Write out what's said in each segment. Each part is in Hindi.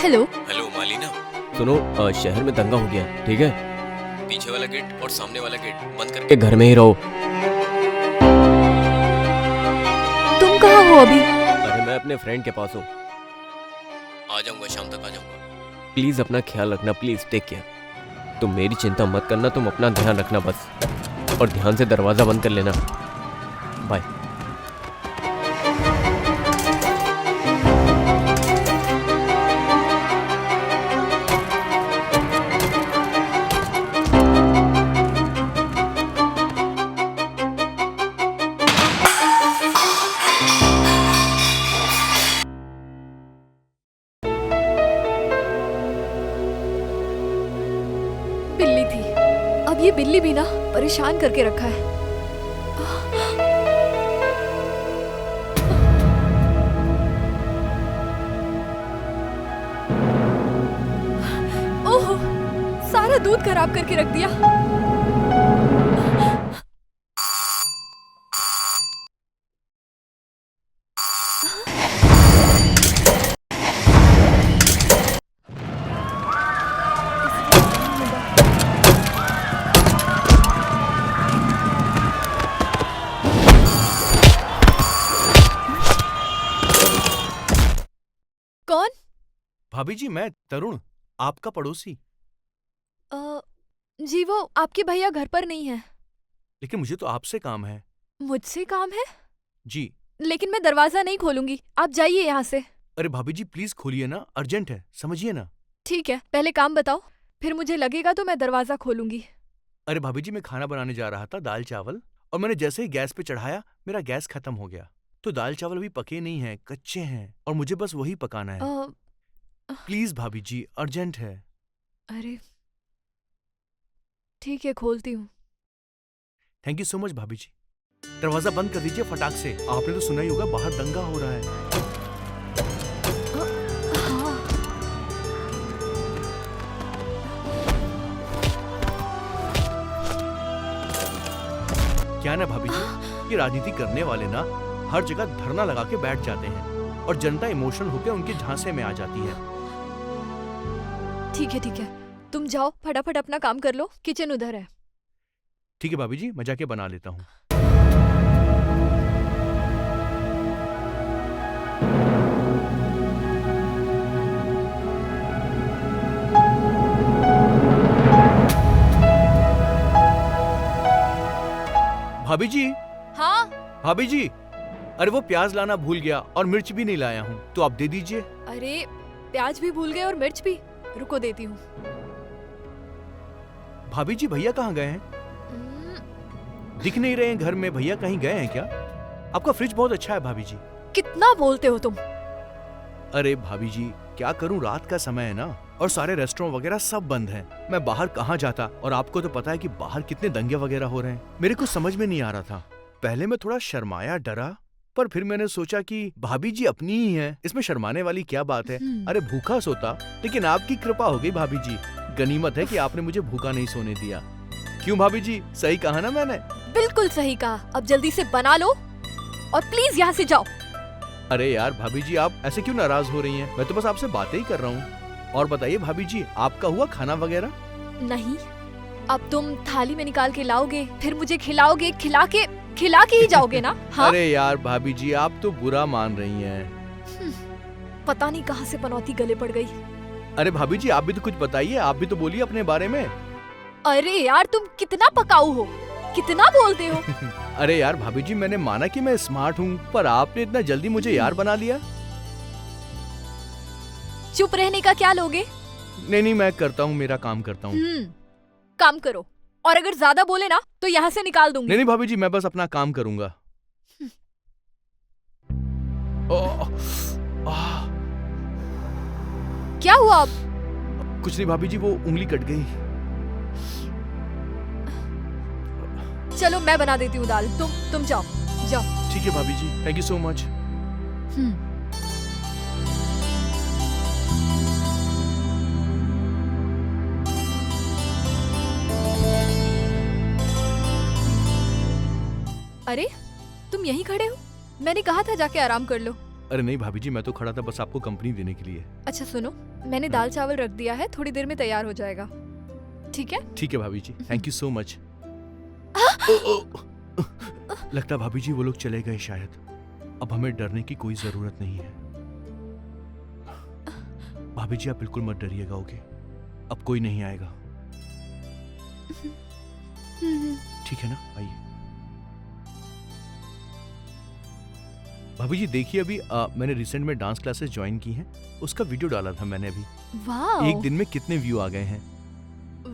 हेलो। हेलो मालिना, सुनो, शहर में दंगा हो गया, ठीक है? पीछे वाला गेट और सामने वाला गेट बंद करके के घर में ही रहो। तुम कहाँ हो अभी? अरे मैं अपने फ्रेंड के पास हूँ। आ जाऊंगा, शाम तक आ जाऊंगा। प्लीज अपना ख्याल रखना, प्लीज टेक केयर। तुम मेरी चिंता मत करना, तुम अपना ध्यान रखना बस, और ध्यान से दरवाजा बंद कर लेना। बाय। बिल्ली थी, अब ये बिल्ली भी ना परेशान करके रखा है। ओह, सारा दूध खराब करके रख दिया। कौन? भाभी जी, मैं तरुण, आपका पड़ोसी। जी वो आपके भैया घर पर नहीं है। लेकिन मुझे तो आपसे काम है। मुझसे काम है? जी। लेकिन मैं दरवाजा नहीं खोलूंगी, आप जाइए यहाँ से। अरे भाभी जी प्लीज खोलिए ना, अर्जेंट है, समझिए ना। ठीक है, पहले काम बताओ, फिर मुझे लगेगा तो मैं दरवाजा खोलूंगी। अरे भाभी जी, मैं खाना बनाने जा रहा था, दाल चावल, और मैंने जैसे ही गैस पे चढ़ाया मेरा गैस खत्म हो गया। तो दाल चावल अभी पके नहीं हैं, कच्चे हैं, और मुझे बस वही पकाना है। प्लीज भाभी जी, अर्जेंट है। अरे ठीक है, खोलती हूँ। थैंक यू सो मच भाभी जी। दरवाजा बंद कर दीजिए फटाक से। आपने तो सुना ही होगा, बाहर दंगा हो रहा है। हाँ। क्या ना भाभी जी, ये राजनीति करने वाले ना हर जगह धरना लगा के बैठ जाते हैं, और जनता इमोशनल होकर उनके झांसे में आ जाती है। ठीक है ठीक है, तुम जाओ फटाफट अपना काम कर लो, किचन उधर है। ठीक है भाभी जी, मैं जाके बना लेता हूँ। भाभी जी। हाँ। भाभी जी, अरे वो प्याज लाना भूल गया और मिर्च भी नहीं लाया हूँ, तो आप दे दीजिए। अरे प्याज भी भूल गए और मिर्च भी, रुको देती हूँ। भाभी जी भैया कहाँ गए हैं? दिख नहीं रहे हैं घर में, भैया कहीं गए हैं क्या? आपका फ्रिज बहुत अच्छा है भाभी जी। कितना बोलते हो तुम? अरे भाभी जी क्या करूं, रात का समय है ना, और सारे रेस्टोरेंट वगैरह सब बंद हैं। मैं बाहर कहाँ जाता, और आपको तो पता है कि बाहर कितने दंगे वगैरह हो रहे हैं। मेरे को समझ में नहीं आ रहा था। पहले मैं थोड़ा शर्माया, डरा, पर फिर मैंने सोचा कि भाभी जी अपनी ही है, इसमें शर्माने वाली क्या बात है। अरे भूखा सोता, लेकिन आपकी कृपा हो गई भाभी जी। गनीमत है कि आपने मुझे भूखा नहीं सोने दिया। क्यों भाभी जी, सही कहा ना मैंने? बिल्कुल सही कहा। अब जल्दी से बना लो और प्लीज यहाँ से जाओ। अरे यार भाभी जी, आप ऐसे क्यों नाराज हो रही हैं? मैं तो बस आपसे बातें ही कर रहा हूँ। और बताइए भाभी जी, आपका हुआ खाना वगैरह? नहीं, अब तुम थाली में निकाल के लाओगे, फिर मुझे खिलाओगे, खिला के ही जाओगे ना? हाँ? अरे यार भाभी जी, आप तो बुरा मान रही हैं। पता नहीं कहाँ से पनौती गले पड़ गई। अरे भाभी जी, आप भी तो कुछ बताइए, आप भी तो बोलिए अपने बारे में। अरे यार तुम कितना पकाऊ हो, कितना बोलते हो। अरे यार भाभी जी, मैंने माना कि मैं स्मार्ट हूँ, पर आपने इतना जल्दी मुझे यार बना लिया। चुप रहने का क्या लोगे? नहीं, मैं करता हूँ, मेरा काम करता हूँ। काम करो, और अगर ज्यादा बोले ना तो यहाँ से निकाल दूंगी। नहीं भाभी जी, मैं बस अपना काम करूंगा। क्या हुआ अब? कुछ नहीं भाभी जी, वो उंगली कट गई। चलो मैं बना देती हूँ दाल, तुम जाओ। ठीक है भाभी जी, थैंक यू सो मच। अरे तुम यहीं खड़े हो? मैंने कहा था जाके आराम कर लो। अरे नहीं भाभी जी, मैं तो खड़ा था बस आपको कंपनी देने के लिए। अच्छा सुनो, मैंने दाल चावल रख दिया है, थोड़ी देर में तैयार हो जाएगा, ठीक है? ठीक है भाभी जी, थैंक यू सो मच। लगता भाभी जी वो लोग चले गए शायद। अब हमें डरने की कोई जरूरत नहीं है। भाभी जी आप बिल्कुल मत डरिएगा, ओके? अब कोई नहीं आएगा, ठीक है ना? आइए भाभी जी, देखिए अभी मैंने रिसेंट में डांस क्लासेस ज्वाइन की हैं, उसका वीडियो डाला था मैंने अभी। वाह एक दिन में कितने व्यू आ गए हैं।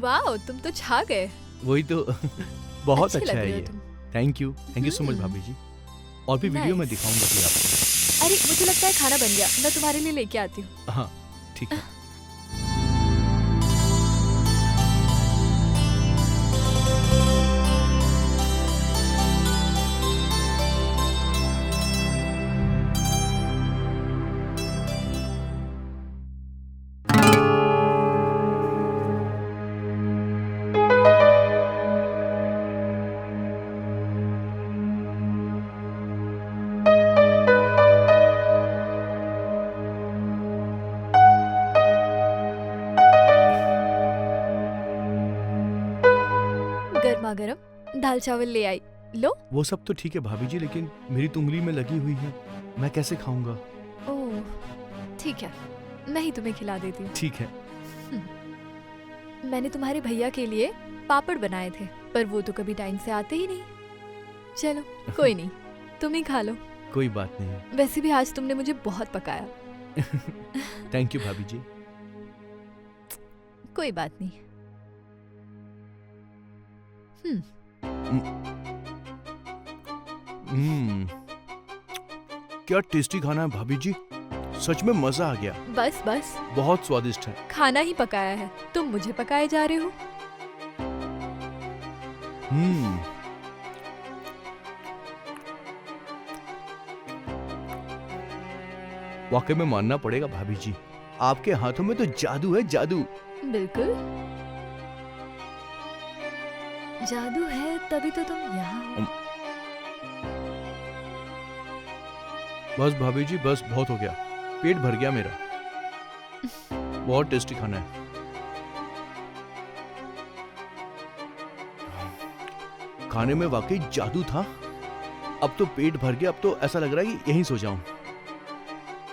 वाह, तुम तो छा गए। वही तो बहुत अच्छी अच्छा लग है रही हो ये। तुम। थैंक यू सो मच भाभी जी। और भी वीडियो मैं Nice. दिखाऊंगा फिर आपको। अरे मुझे लगता है खाना बन गया, मैं तुम्हारे लिए लेके आती हूँ। हाँ ठीक है। गर्मा गर्म दाल चावल ले आई, लो। वो सब तो ठीक है भाभी जी, लेकिन मेरी तो उंगली में लगी हुई है, मैं कैसे खाऊंगा? ओह ठीक है, मैं ही तुम्हें खिला देती हूँ। ठीक है। मैंने तुम्हारे भैया के लिए पापड़ बनाए थे, पर वो तो कभी टाइम से आते ही नहीं। चलो कोई नहीं, तुम ही खा लो। कोई बात नहीं। वैसे भी आज तुमने मुझे बहुत पकाया। थैंक यू भाभी जी। कोई बात नहीं। क्या टेस्टी खाना है भाभी जी, सच में मजा आ गया। बस बस, बहुत स्वादिष्ट है। खाना ही पकाया है, तुम मुझे पकाए जा रहे हो। वाकई में मानना पड़ेगा भाभी जी, आपके हाथों में तो जादू है, जादू। बिल्कुल जादू है, तभी तो तुम यहाँ हो। बस भाभी जी बस, बहुत हो गया, पेट भर गया मेरा। बहुत टेस्टी खाना है। खाने में वाकई जादू था। अब तो पेट भर गया, अब तो ऐसा लग रहा है कि यहीं सो जाऊं।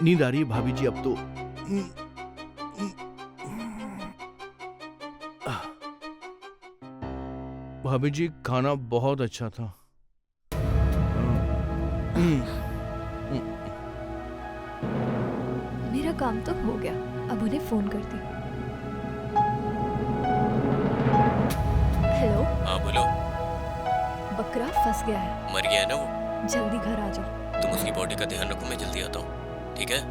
नींद आ रही है भाभी जी अब तो। भाभी जी खाना बहुत अच्छा था। मेरा काम तो हो गया, अब उन्हें फोन करती। हेलो। हाँ बोलो। बकरा फंस गया है, मर गया है ना वो? जल्दी घर आ जाओ। तुम उसकी बॉडी का ध्यान रखो, मैं जल्दी आता हूँ, ठीक है?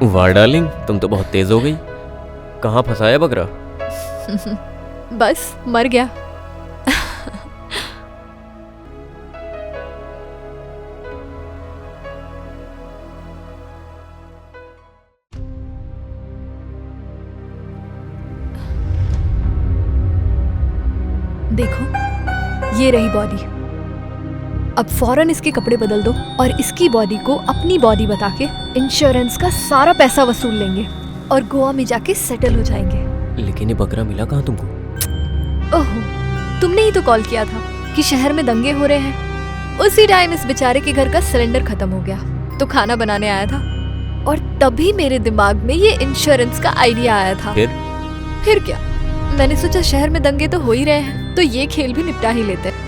वाह डार्लिंग, तुम तो बहुत तेज हो गई। कहाँ फंसा है बकरा? बस मर गया। देखो, ये रही बॉडी। अब फौरन इसके कपड़े बदल दो और इसकी बॉडी को अपनी बॉडी बता के इंश्योरेंस का सारा पैसा वसूल लेंगे और गोवा में जाके सेटल हो जाएंगे। लेकिन ये बकरा मिला कहाँ तुमको? ओहो, तुमने ही तो कॉल किया था कि शहर में दंगे हो रहे हैं। उसी टाइम इस बेचारे के घर का सिलेंडर खत्म हो गया, तो खाना बनाने आया था और तभी मेरे दिमाग में ये इंश्योरेंस का आइडिया आया था। फिर क्या, मैंने सोचा शहर में दंगे तो हो ही रहे हैं, तो ये खेल भी निपटा ही लेते हैं।